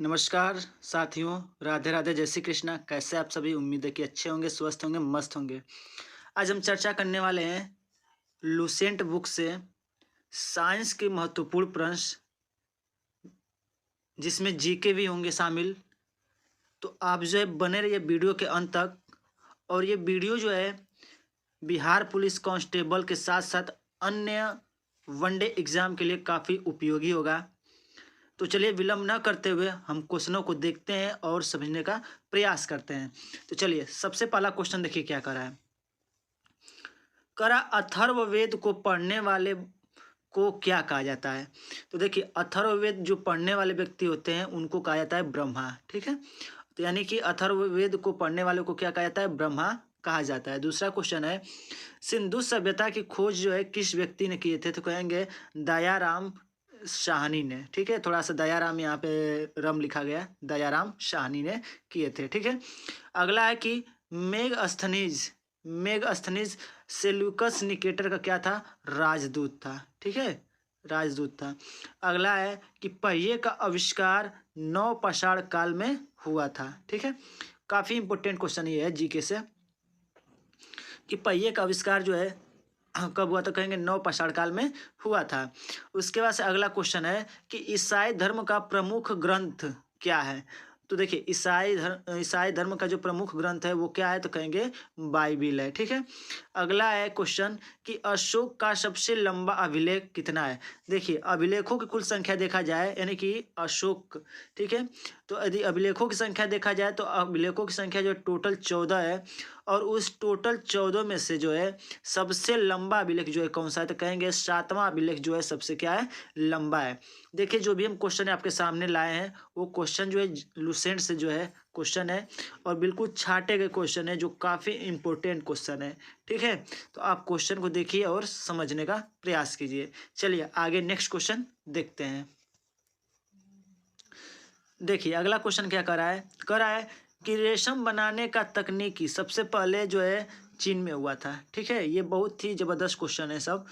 नमस्कार साथियों, राधे राधे, जय श्री कृष्णा। कैसे आप सभी? उम्मीद है कि अच्छे होंगे, स्वस्थ होंगे, मस्त होंगे। आज हम चर्चा करने वाले हैं लुसेंट बुक से साइंस के महत्वपूर्ण प्रश्न, जिसमें जीके भी होंगे शामिल। तो आप जो है बने रहिए वीडियो के अंत तक। और ये वीडियो जो है बिहार पुलिस कांस्टेबल के साथ साथ अन्य वनडे एग्जाम के लिए काफ़ी उपयोगी होगा। तो चलिए विलंब न करते हुए हम क्वेश्चनों को देखते हैं और समझने का प्रयास करते हैं। तो चलिए सबसे पहला क्वेश्चन देखिए क्या करा है। करा अथर्ववेद को पढ़ने वाले को क्या कहा जाता है? तो देखिए अथर्ववेद जो पढ़ने वाले व्यक्ति होते हैं उनको कहा जाता है ब्रह्मा। ठीक है, तो यानी कि अथर्ववेद को पढ़ने वाले को क्या कहा जाता है? ब्रह्मा कहा जाता है। दूसरा क्वेश्चन है, सिंधु सभ्यता की खोज जो है किस व्यक्ति ने किए थे? तो कहेंगे दयाराम साहनी ने। ठीक है, थोड़ा सा दयाराम यहाँ पे रम लिखा गया है, दयाराम साहनी ने किए थे। ठीक है, अगला है कि मेगस्थनीज सेल्यूकस निकेटर का क्या था? राजदूत था। ठीक है, राजदूत था। अगला है कि पहिए का आविष्कार नवपाषाण काल में हुआ था। ठीक है, काफी इंपोर्टेंट क्वेश्चन ये है जीके से कि पहिए का आविष्कार जो है कब हुआ? तो कहेंगे नवपाषाण काल में हुआ था। उसके बाद से अगला क्वेश्चन है कि ईसाई धर्म का प्रमुख ग्रंथ क्या है? तो देखिए ईसाई धर्म का जो प्रमुख ग्रंथ है वो क्या है? तो कहेंगे बाइबिल है। ठीक है, अगला है क्वेश्चन कि अशोक का सबसे लंबा अभिलेख कितना है? देखिए अभिलेखों की कुल संख्या देखा जाए यानी कि अशोक, ठीक है, तो यदि अभिलेखों की संख्या देखा जाए तो अभिलेखों की संख्या जो है टोटल 14 है। और उस टोटल 14 में से जो है सबसे लंबा अभिलेख जो है कौन सा है? तो कहेंगे 7वां अभिलेख जो है सबसे क्या है? लंबा है। देखिए जो भी हम क्वेश्चन आपके सामने लाए हैं वो क्वेश्चन जो है लुसेंट से जो है क्वेश्चन है और बिल्कुल छाटे गए क्वेश्चन है जो काफ़ी इंपॉर्टेंट क्वेश्चन है। ठीक है, तो आप क्वेश्चन को देखिए और समझने का प्रयास कीजिए। चलिए आगे नेक्स्ट क्वेश्चन देखते हैं। देखिए अगला क्वेश्चन क्या कर रहा है कि रेशम बनाने का तकनीकी सबसे पहले जो है चीन में हुआ था। ठीक है, ये बहुत ही जबरदस्त क्वेश्चन है सब।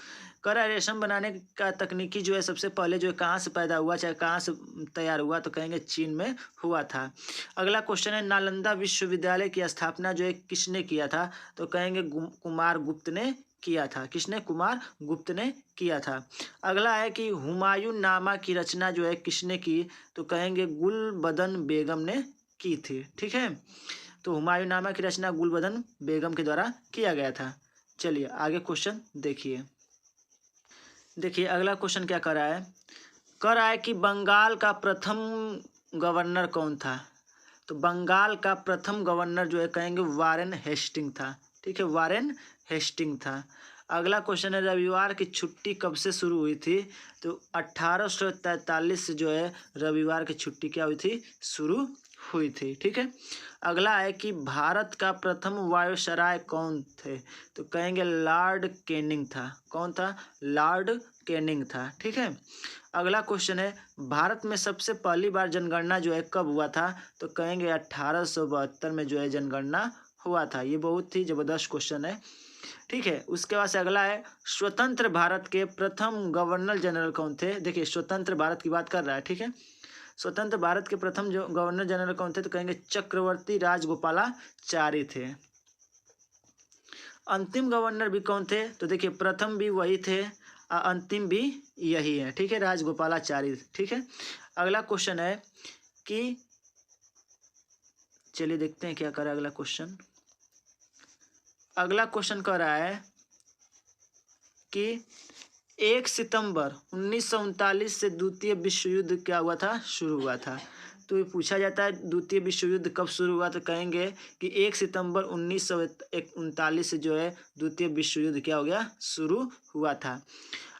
कर रहा है रेशम बनाने का तकनीकी जो है सबसे पहले जो है कहाँ से पैदा हुआ, चाहे कहाँ से तैयार हुआ? तो कहेंगे चीन में हुआ था। अगला क्वेश्चन है नालंदा विश्वविद्यालय की स्थापना जो है किसने किया था? तो कहेंगे कुमार गुप्त ने किया था। किसने? कुमार गुप्त ने किया था। अगला है कि हुमायूं नामा की रचना जो है किसने की? तो कहेंगे गुलबदन बेगम ने की थी। ठीक है, तो हुमायूं नामा की रचना गुलबदन बेगम के द्वारा किया गया था। चलिए आगे क्वेश्चन देखिए। देखिए अगला क्वेश्चन क्या कर रहा है कि बंगाल का प्रथम गवर्नर कौन था? तो बंगाल का प्रथम गवर्नर जो है कहेंगे वारेन हेस्टिंग था। ठीक है, वारेन हेस्टिंग था। अगला क्वेश्चन है रविवार की छुट्टी कब से शुरू हुई थी? तो 1843 से जो है रविवार की छुट्टी क्या हुई थी? शुरू हुई थी। ठीक है, अगला है कि भारत का प्रथम वायसराय कौन थे? तो कहेंगे लॉर्ड कैनिंग था। कौन था? लॉर्ड कैनिंग था। ठीक है, अगला क्वेश्चन है भारत में सबसे पहली बार जनगणना जो है कब हुआ था? तो कहेंगे 1872 में जो है जनगणना हुआ था। ये बहुत ही जबरदस्त क्वेश्चन है। ठीक है, उसके बाद से अगला है स्वतंत्र भारत के प्रथम गवर्नर जनरल कौन थे? देखिए स्वतंत्र भारत की बात कर रहा है। ठीक है, स्वतंत्र भारत के प्रथम जो गवर्नर जनरल कौन थे? तो कहेंगे चक्रवर्ती राजगोपालाचारी थे। अंतिम गवर्नर भी कौन थे? तो देखिए प्रथम भी वही थे और अंतिम भी यही है। ठीक है, राजगोपालाचारी। ठीक है, अगला क्वेश्चन है कि चलिए देखते हैं क्या कर रहा है अगला क्वेश्चन। अगला क्वेश्चन कर रहा है कि 1 सितंबर 1939 से द्वितीय विश्व युद्ध क्या हुआ था? शुरू हुआ था। तो ये पूछा जाता है द्वितीय विश्व युद्ध कब शुरू हुआ? तो कहेंगे कि 1 सितंबर 1939 से जो है द्वितीय विश्व युद्ध क्या हो गया? शुरू हुआ था।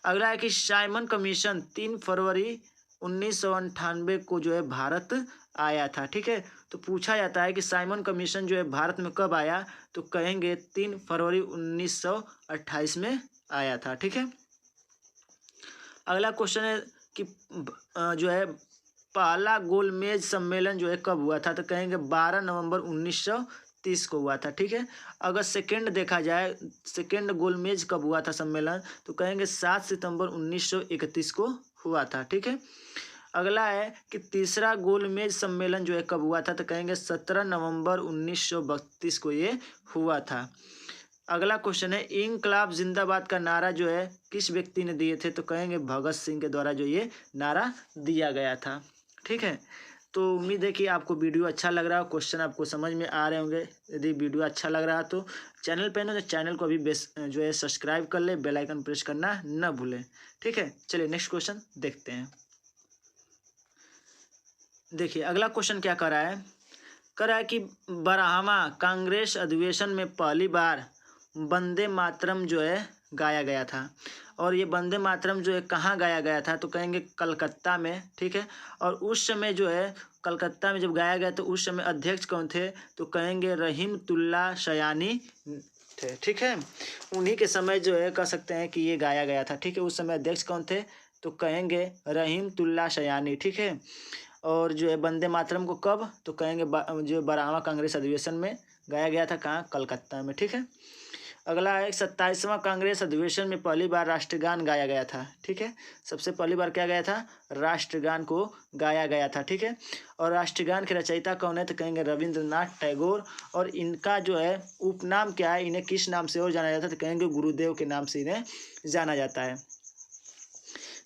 अगला है कि साइमन कमीशन 3 फरवरी 1998 को जो है भारत आया था। ठीक है, तो पूछा जाता है कि साइमन कमीशन जो है भारत में कब आया? तो कहेंगे 3 फरवरी 1928 में आया था। ठीक है, अगला क्वेश्चन है कि जो है पहला गोलमेज सम्मेलन जो है कब हुआ था? तो कहेंगे 12 नवंबर 1930 को हुआ था। ठीक है, अगर सेकेंड देखा जाए सेकेंड गोलमेज कब हुआ था सम्मेलन? तो कहेंगे 7 सितंबर 1931 को हुआ था। ठीक है, अगला है कि तीसरा गोलमेज सम्मेलन जो है कब हुआ था, तो कहेंगे 17 नवंबर 1932 को ये हुआ था। अगला क्वेश्चन है इंकलाब जिंदाबाद का नारा जो है किस व्यक्ति ने दिए थे, तो कहेंगे भगत सिंह के द्वारा जो ये नारा दिया गया था। ठीक है, तो उम्मीद है कि आपको वीडियो अच्छा लग रहा हो, क्वेश्चन आपको समझ में आ रहे होंगे। यदि वीडियो अच्छा लग रहा तो चैनल पे ना, तो चैनल को अभी जो है सब्सक्राइब कर ले, बेल आइकन प्रेस करना न भूलें। ठीक है, चलिए नेक्स्ट क्वेश्चन देखते हैं। देखिए अगला क्वेश्चन क्या कर रहा है कि 12वां कांग्रेस अधिवेशन में पहली बार वंदे मातरम जो है गाया गया था, और ये वंदे मातरम जो है कहाँ गाया गया था, तो कहेंगे कलकत्ता में। ठीक है, और उस समय जो है कलकत्ता में जब गाया गया तो उस समय अध्यक्ष कौन थे, तो कहेंगे रहीमतुल्लाह सयानी थे। ठीक है, उन्हीं के समय जो है कह सकते हैं कि ये गाया गया था। ठीक है, उस समय अध्यक्ष कौन थे, तो कहेंगे रहीमतुल्लाह सयानी। ठीक है, और जो है वंदे मातरम को कब, तो कहेंगे जो 12वां कांग्रेस अधिवेशन में गाया गया था, कहाँ, कलकत्ता में। ठीक है, अगला है 27वां कांग्रेस अधिवेशन में पहली बार राष्ट्रगान गाया गया था। ठीक है, सबसे पहली बार क्या गाया था, राष्ट्रगान को गाया गया था। ठीक है, और राष्ट्रगान के रचयिता कौन है, तो कहेंगे रविंद्रनाथ टैगोर, और इनका जो है उपनाम क्या है, इन्हें किस नाम से और जाना जाता है, तो कहेंगे गुरुदेव के नाम से इन्हें जाना जाता है।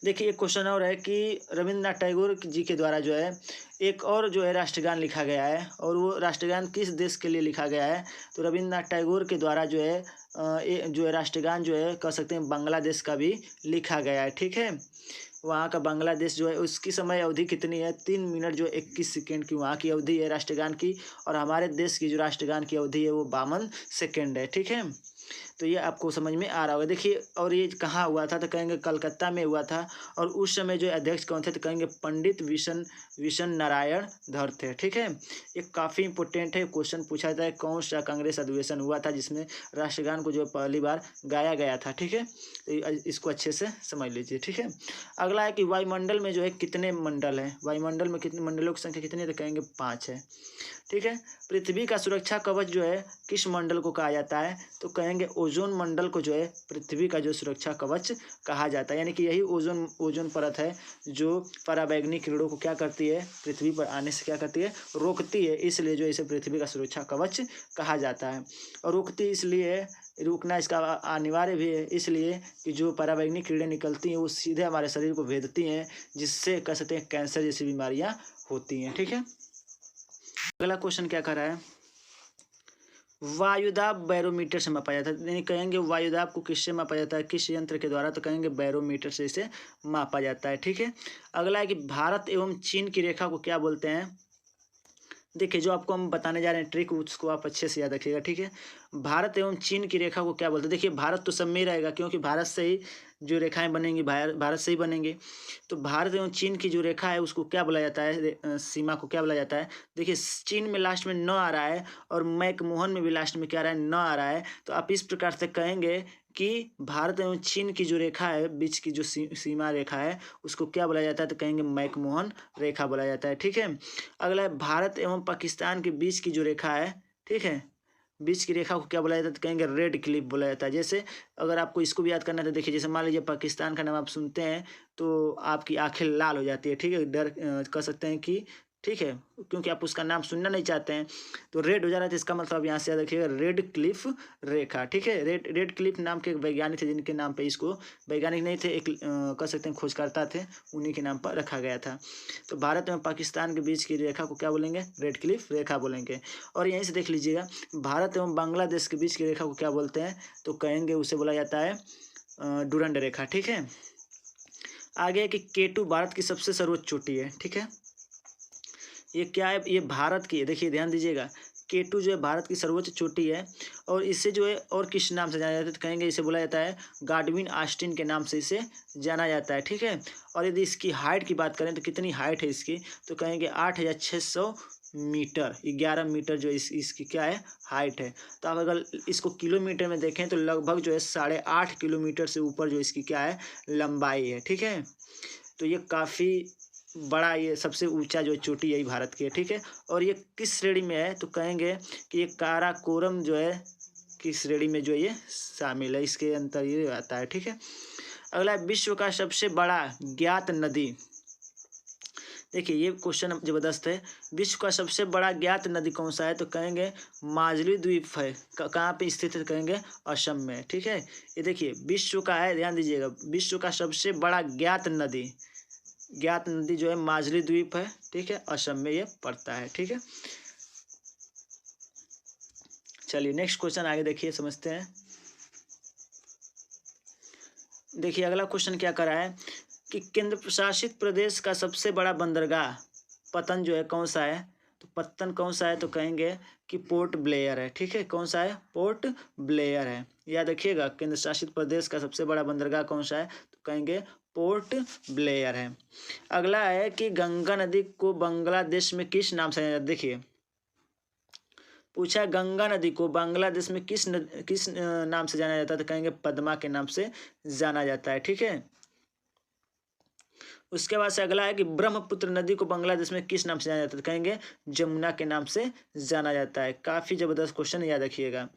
देखिए एक क्वेश्चन और है कि रविंद्रनाथ टैगोर जी के द्वारा जो है एक और जो है राष्ट्रगान लिखा गया है, और वो राष्ट्रगान किस देश के लिए लिखा गया है, तो रविंद्रनाथ टैगोर के द्वारा जो है जो है राष्ट्रगान जो है कह सकते हैं बांग्लादेश का भी लिखा गया है। ठीक है, वहाँ का बांग्लादेश जो है उसकी समय अवधि कितनी है, 3 मिनट जो 21 सेकेंड की वहाँ की अवधि है राष्ट्रगान की, और हमारे देश की जो राष्ट्रगान की अवधि है वो 52 सेकेंड है। ठीक है, तो ये आपको समझ में आ रहा होगा। देखिए और ये कहाँ हुआ था, तो कहेंगे कलकत्ता में हुआ था, और उस समय जो अध्यक्ष कौन थे, तो कहेंगे पंडित विशन नारायण धर थे। ठीक है, ये काफ़ी इंपॉर्टेंट है, क्वेश्चन पूछा जाता है कौन सा कांग्रेस अधिवेशन हुआ था जिसमें राष्ट्रगान को जो पहली बार गाया गया था। ठीक है, तो इसको अच्छे से समझ लीजिए। ठीक है, अगला है कि वायुमंडल में जो है कितने मंडल हैं, वायुमंडल में कितने मंडलों की संख्या कितनी है, तो कहेंगे 5 है। ठीक है, पृथ्वी का सुरक्षा कवच जो है किस मंडल को कहा जाता है, तो कहेंगे ओजोन मंडल को जो है पृथ्वी का जो सुरक्षा कवच कहा जाता है, यानी कि यही ओजोन परत है जो पराबैंगनी किरणों को क्या करती है, पृथ्वी पर आने से क्या करती है, रोकती है, इसलिए जो इसे पृथ्वी का सुरक्षा कवच कहा जाता है। और रोकती इसलिए, रुकना इसका अनिवार्य भी है इसलिए कि जो पराबैंगनी किरणें निकलती हैं वो सीधे हमारे शरीर को भेदती हैं, जिससे कह सकते हैं कैंसर जैसी बीमारियाँ होती हैं। ठीक है, अगला क्वेश्चन क्या कर रहा है, वायुदाब बैरोमीटर से मापा जाता है, यानी कहेंगे वायुदाब को किससे मापा जाता है, किस यंत्र के द्वारा, तो कहेंगे बैरोमीटर से इसे मापा जाता है। ठीक है, अगला है कि भारत एवं चीन की रेखा को क्या बोलते हैं। देखिए जो आपको हम बताने जा रहे हैं ट्रिक, उसको आप अच्छे से याद रखिएगा। ठीक है, भारत एवं चीन की रेखा को क्या बोलते हैं। देखिए भारत तो सब में ही रहेगा, क्योंकि भारत से ही जो रेखाएं बनेंगी भारत से ही बनेंगी। तो भारत एवं चीन की जो रेखा है उसको क्या बोला जाता है, सीमा को क्या बोला जाता है। देखिए चीन में लास्ट में न आ रहा है, और मैकमोहन में भी लास्ट में क्या आ रहा है, न आ रहा है। तो आप इस प्रकार से कहेंगे कि भारत एवं चीन की जो रेखा है, बीच की जो सीमा रेखा है, उसको क्या बोला जाता है, तो कहेंगे मैकमोहन रेखा बोला जाता है। ठीक है, अगला है भारत एवं पाकिस्तान के बीच की जो रेखा है, ठीक है, बीच की रेखा को क्या बोला जाता है, तो कहेंगे रेड क्लिफ बोला जाता है। जैसे अगर आपको इसको भी याद करना है तो देखिए, जैसे मान लीजिए पाकिस्तान का नाम आप सुनते हैं तो आपकी आंखें लाल हो जाती है। ठीक है, डर कह सकते हैं कि, ठीक है, क्योंकि आप उसका नाम सुनना नहीं चाहते हैं, तो रेड हो जा रहा है, तो इसका मतलब यहाँ से याद रखिएगा रेड क्लिफ रेखा। ठीक है, रेड क्लिफ नाम के एक वैज्ञानिक थे, जिनके नाम पे इसको, वैज्ञानिक नहीं थे, एक कह सकते हैं खोजकर्ता थे, उन्हीं के नाम पर रखा गया था। तो भारत एवं पाकिस्तान के बीच की रेखा को क्या बोलेंगे, रेड क्लिफ रेखा बोलेंगे। और यहीं से देख लीजिएगा भारत एवं बांग्लादेश के बीच की रेखा को क्या बोलते हैं, तो कहेंगे उसे बोला जाता है डुरंड रेखा। ठीक है, आगे कि केटू भारत की सबसे सर्वोच्च चोटी है। ठीक है, ये क्या है, ये भारत की है, देखिए ध्यान दीजिएगा, केटू जो है भारत की सर्वोच्च चोटी है, और इसे जो है और किस नाम से जाना जाता है, तो कहेंगे इसे बोला जाता है गाडविन आस्टिन के नाम से इसे जाना जाता है। ठीक है, और यदि इसकी हाइट की बात करें तो कितनी हाइट है इसकी, तो कहेंगे 8600 मीटर, 11 मीटर जो इसकी क्या है, हाइट है। तो आप अगर इसको किलोमीटर में देखें तो लगभग जो है 8.5 किलोमीटर से ऊपर जो इसकी क्या है, लंबाई है। ठीक है, तो ये काफ़ी बड़ा, ये सबसे ऊंचा जो चोटी यही भारत की है। ठीक है, और ये किस श्रेणी में है, तो कहेंगे कि ये काराकोरम जो है की श्रेणी में जो ये शामिल है, इसके अंतर ये आता है। ठीक है, अगला विश्व का सबसे बड़ा ज्ञात नदी, देखिए ये क्वेश्चन जबरदस्त है। विश्व का सबसे बड़ा ज्ञात नदी कौन सा है, तो कहेंगे माजुली द्वीप है। कहाँ पे स्थित है, तो कहेंगे असम में। ठीक है, ये देखिए विश्व का है, ध्यान दीजिएगा, विश्व का सबसे बड़ा ज्ञात नदी जो है माजुली द्वीप है। ठीक है, असम में ये पड़ता है। ठीक है, चलिए नेक्स्ट क्वेश्चन आगे देखिए, समझते हैं। देखिए अगला क्वेश्चन क्या करा है कि केंद्र शासित प्रदेश का सबसे बड़ा बंदरगाह पतन जो है कौन सा है, तो पत्तन कौन सा है, तो कहेंगे कि पोर्ट ब्लेयर है। ठीक है, कौन सा है, पोर्ट ब्लेयर है। याद रखिएगा, केंद्र शासित प्रदेश का सबसे बड़ा बंदरगाह कौन सा है, तो कहेंगे पोर्ट ब्लेयर है। अगला है कि गंगा नदी को बांग्लादेश में किस नाम से जाना जाता है। देखिए पूछा है गंगा नदी को बांग्लादेश में किस नाम से जाना जाता है, तो कहेंगे पद्मा के नाम से जाना जाता है। ठीक है, उसके बाद से अगला है कि ब्रह्मपुत्र नदी को बांग्लादेश में किस नाम से जाना जाता है, तो कहेंगे जमुना के नाम से जाना जाता है। काफ़ी ज़बरदस्त क्वेश्चन, याद रखिएगा।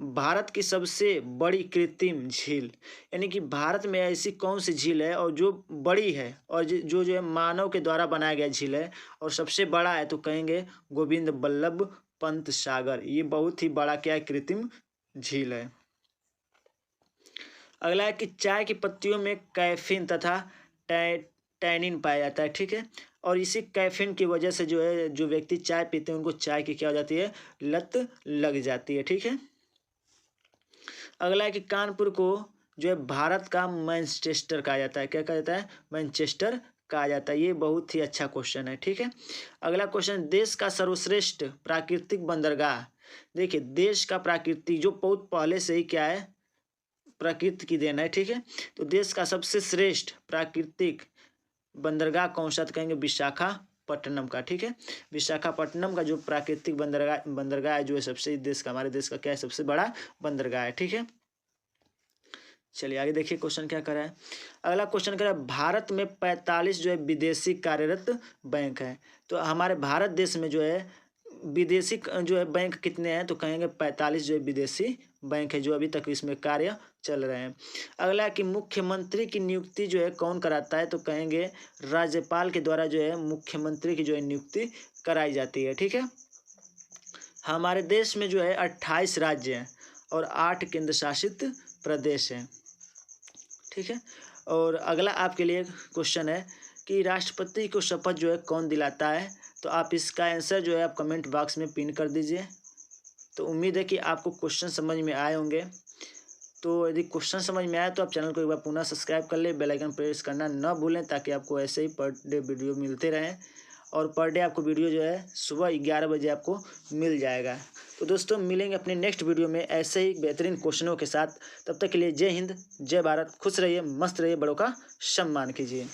भारत की सबसे बड़ी कृत्रिम झील, यानी कि भारत में ऐसी कौन सी झील है और जो बड़ी है और जो है मानव के द्वारा बनाया गया झील है और सबसे बड़ा है, तो कहेंगे गोविंद बल्लभ पंत सागर। ये बहुत ही बड़ा क्या है, कृत्रिम झील है। अगला है कि चाय की पत्तियों में कैफीन तथा टैनिन पाया जाता है। ठीक है, और इसी कैफीन की वजह से जो है जो व्यक्ति चाय पीते हैं उनको चाय की क्या हो जाती है, लत लग जाती है। ठीक है, अगला है कि कानपुर को जो है भारत का मैनचेस्टर कहा जाता है। क्या कहा जाता है, मैनचेस्टर कहा जाता है। ये बहुत ही अच्छा क्वेश्चन है। ठीक है, अगला क्वेश्चन, देश का सर्वश्रेष्ठ प्राकृतिक बंदरगाह। देखिए देश का प्राकृतिक जो बहुत पहले से ही क्या है, प्रकृति की देन है। ठीक है, तो देश का सबसे श्रेष्ठ प्राकृतिक बंदरगाह कौन सा, तो कहेंगे विशाखापट्टनम का। ठीक है, विशाखापट्टनम का जो प्राकृतिक बंदरगाह है जो है सबसे देश का, हमारे देश का क्या है, सबसे बड़ा बंदरगाह है। ठीक है, चलिए आगे देखिए क्वेश्चन क्या करा है। अगला क्वेश्चन करा है भारत में 45 जो है विदेशी कार्यरत बैंक है। तो हमारे भारत देश में जो है विदेशी जो है बैंक कितने हैं, तो कहेंगे 45 जो है विदेशी बैंक है जो अभी तक इसमें कार्य चल रहे हैं। अगला कि मुख्यमंत्री की नियुक्ति जो है कौन कराता है, तो कहेंगे राज्यपाल के द्वारा जो है मुख्यमंत्री की जो है नियुक्ति कराई जाती है। ठीक है, हमारे देश में जो है 28 राज्य हैं और 8 केंद्र शासित प्रदेश हैं। ठीक है, और अगला आपके लिए क्वेश्चन है कि राष्ट्रपति को शपथ जो है कौन दिलाता है, तो आप इसका आंसर जो है आप कमेंट बॉक्स में पिन कर दीजिए। तो उम्मीद है कि आपको क्वेश्चन समझ में आए होंगे। तो यदि क्वेश्चन समझ में आया तो आप चैनल को एक बार पुनः सब्सक्राइब कर ले, बेल आइकन प्रेस करना न भूलें ताकि आपको ऐसे ही पर डे वीडियो मिलते रहें। और पर डे आपको वीडियो जो है सुबह 11 बजे आपको मिल जाएगा। तो दोस्तों मिलेंगे अपने नेक्स्ट वीडियो में ऐसे ही बेहतरीन क्वेश्चनों के साथ। तब तक के लिए जय हिंद, जय भारत, खुश रहिए, मस्त रहिए, बड़ों का सम्मान कीजिए।